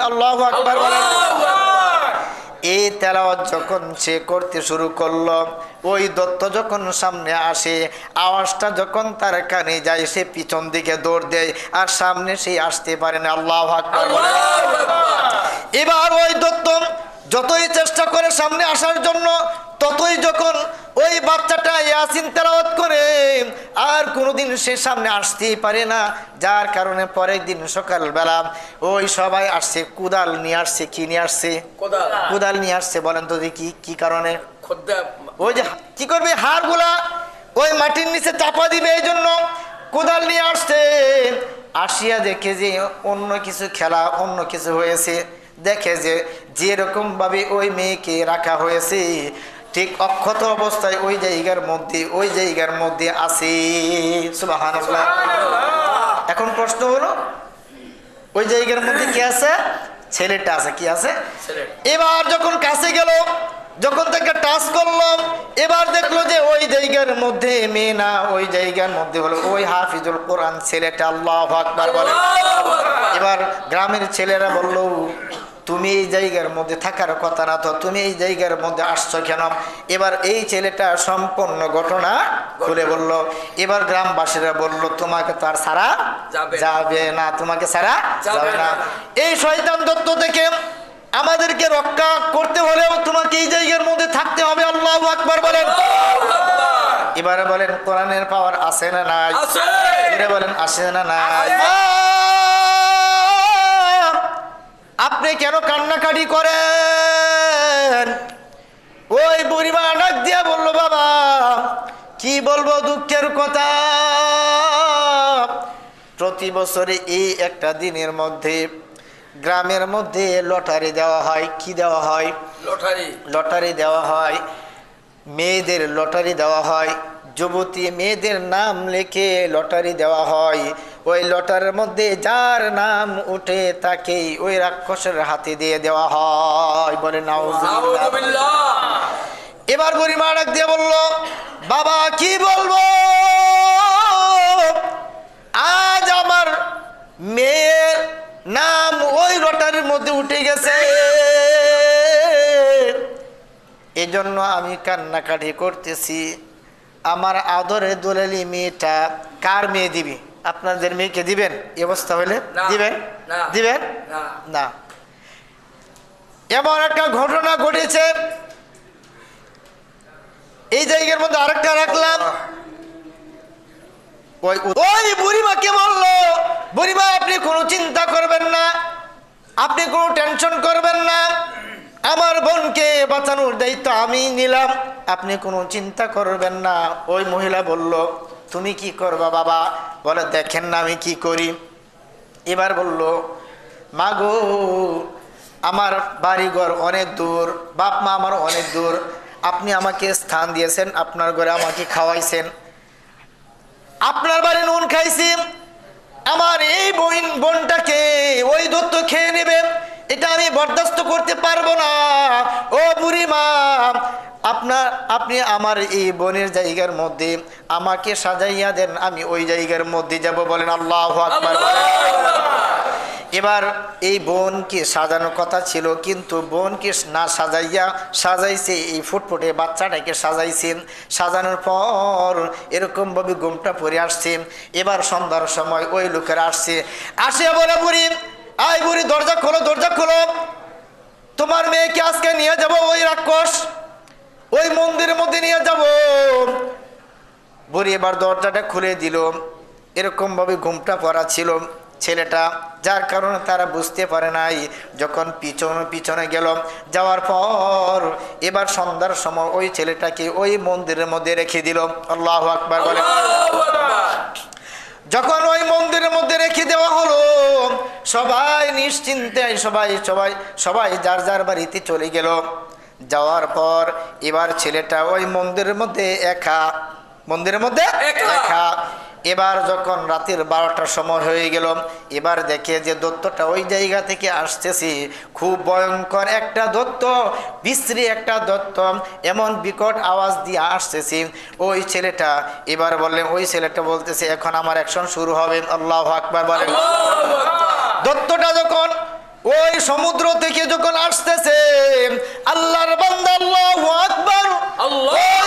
আল্লাহু আকবার বলেন। এই তেলাওয়াত যখন সে করতে শুরু করলো, ওই দত্ত যখন সামনে আসে, আওয়াজটা যখন তার কানে যায়, সে পিছন দিকে দৌড় দেয়, আর সামনে সে আসতে পারে না। আল্লাহু আকবার বলেন। এবার ওই দত্ত যতই চেষ্টা করে সামনে আসার জন্য, ততই যখন ওই বাচ্চাটা ইয়াসিন তেলাওয়াত করে, আর কোনোদিন সে সামনে আসতেই পারে না। যার কারণে পরের দিন সকালবেলা ওই সবাই আসছে, কুদাল নিয়ে আসছে। কি নিয়ে আসছে? কুদাল নিয়ে আসছে। বলেন তো দেখি কি কারণে? ওই যে কি করবে, হাড়গুলা ওই মাটির নিচে চাপা দিবে, এই জন্য কুদাল নিয়ে আসছে। আসিয়া দেখে যে অন্য কিছু খেলা, অন্য কিছু হয়েছে। দেখে যে যেরকম ভাবে ওই মেয়েকে রাখা হয়েছে, ঠিক অক্ষত অবস্থায় ওই জায়গার মধ্যে আছে। সুবহানাল্লাহ। এখন প্রশ্ন হলো, ওই জায়গার মধ্যে কি আছে? ছেলেটা আছে। কি আছে? এবার যখন কাছে গেল, যখন তাকে টাচ করলাম, এবার দেখলো যে ওই জায়গার মধ্যে মেয়ে না, ওই জায়গার মধ্যে হলো ওই হাফিজুল কোরআন ছেলেটা। আল্লাহু আকবার বলে। এবার গ্রামের ছেলেরা বলল, তুমি এই জায়গার মধ্যে থাকার কথা না তো, তুমি এই জায়গার মধ্যে আসছো কেন? এবার এই ছেলেটা সম্পূর্ণ ঘটনা খুলে বলল। এবার গ্রামবাসীরা বলল, তোমাকে তো আর ছাড়া যাবে না, তোমাকে ছাড়া যাবে না। এই শয়তান দত্ত থেকে আমাদেরকে রক্ষা করতে হলেও তোমাকে এই জায়গার মধ্যে থাকতে হবে। আল্লাহু আকবার বলেন। এবারে বলেন, কোরআনের পাওয়ার আছে না নাই? বলেন, আছে না নাই? আপনি কেন কান্নাকাটি করেন? ওই বুড়িমা ডাক দিয়া বলল, বাবা কি বলবো দুঃখের কথা। প্রতি বছরে এই একটা দিনের মধ্যে গ্রামের মধ্যে লটারি দেওয়া হয়। কি দেওয়া হয়? লটারি দেওয়া হয়। মেয়েদের লটারি দেওয়া হয়। যুবতী মেয়েদের নাম লিখে লটারি দেওয়া হয়। ওই লটারির মধ্যে যার নাম উঠে তাকেই ওই রাক্ষসের হাতে দিয়ে দেওয়া হয়। বলে নাউজুবিল্লাহ। এবার বুড়িমা ডাক দিয়ে বলল, বাবা কি বলবো, আজ আমার মেয়ের নাম ওই লটারির মধ্যে উঠে গেছে, এজন্য আমি কান্নাকাটি করতেছি। আমার আদরে দোলালি মেয়েটা কার মেয়ে দিবি? আপনাদের মেয়েকে দিবেন? এই অবস্থা হলে দিবেন? দিবেন না। এমন একটা ঘটনা ঘটেছে। এই জায়গার মধ্যে আরেকটা রাখলাম। ওই বুড়িমাকে বললো, বুড়িমা আপনি কোনো চিন্তা করবেন না, আপনি কোনো টেনশন করবেন না, আমার বোনকে বাঁচানোর দায়িত্ব আমি নিলাম, আপনি কোনো চিন্তা করবেন না। ওই মহিলা বলল, তুমি কি করবা বাবা? বলে, দেখেন না আমি কি করি। এবার বলল, মা গো, আমার বাড়িঘর অনেক দূর, বাপ মা আমার অনেক দূর, আপনি আমাকে স্থান দিয়েছেন, আপনার ঘরে আমাকে খাওয়াইছেন, আপনার বাড়ি নুন খাইছি, আমার এই বোনটাকে ওই দত্ত খেয়ে নেবে, এটা আমি বরদাস্ত করতে পারবো না। ও বুড়িমা, আপনি আমার এই বোনের জায়গার মধ্যে আমাকে সাজাইয়া দেন, আমি ওই জায়গার মধ্যে যাব। বলেন আল্লাহু আকবার। এবার এই বোনকে সাজানোর কথা ছিল, কিন্তু বোনকে না সাজাইছে এই ফুটফুটে বাচ্চাটাকে সাজাইছেন। সাজানোর পর এরকমভাবে ঘুমটা পড়ে আসছে। এবার সন্ধ্যার সময় ওই লোকেরা আসছে, আসে বলে, বুড়ি আই বুড়ি দরজা খোলো, দরজা খোলো, তোমার মেয়েকে আজকে নিয়ে যাব ওই রাক্ষস ওই মন্দিরের মধ্যে নিয়ে যাব। বুড়ি এবার দরজাটা খুলে দিল। এরকম ভাবে ঘুমটা পড়া ছিল ছেলেটা, যার কারণে তারা বুঝতে পারে নাই। যখন পিছনে গেল, যাওয়ার পর এবার সন্ধ্যার সময় ওই ছেলেটাকে ওই মন্দিরের মধ্যে রেখে দিল। আল্লাহু আকবার বলে। যখন ওই মন্দিরের মধ্যে রেখে দেওয়া হলো, সবাই নিশ্চিন্তে সবাই যার যার বাড়িতে চলে গেল। যাওয়ার পর এবার ছেলেটা ওই মন্দিরের মধ্যে একা। এবার যখন রাতের 12টার সময় হয়ে গেল, এবার দেখে যে দত্তটা ওই জায়গা থেকে আসতেছে। খুব ভয়ঙ্কর একটা দত্ত, বিশ্রী একটা দত্ত, এমন বিকট আওয়াজ দিয়ে আসতেছে। ওই ছেলেটা এবার বললেন, ওই ছেলেটা বলতেছে, এখন আমার অ্যাকশন শুরু হবে। আল্লাহু আকবার বলেন। দত্তটা যখন ওই সমুদ্র থেকে যখন আসতেছে আল্লাহর বান্দা আল্লাহু আকবার, আল্লাহ। ওই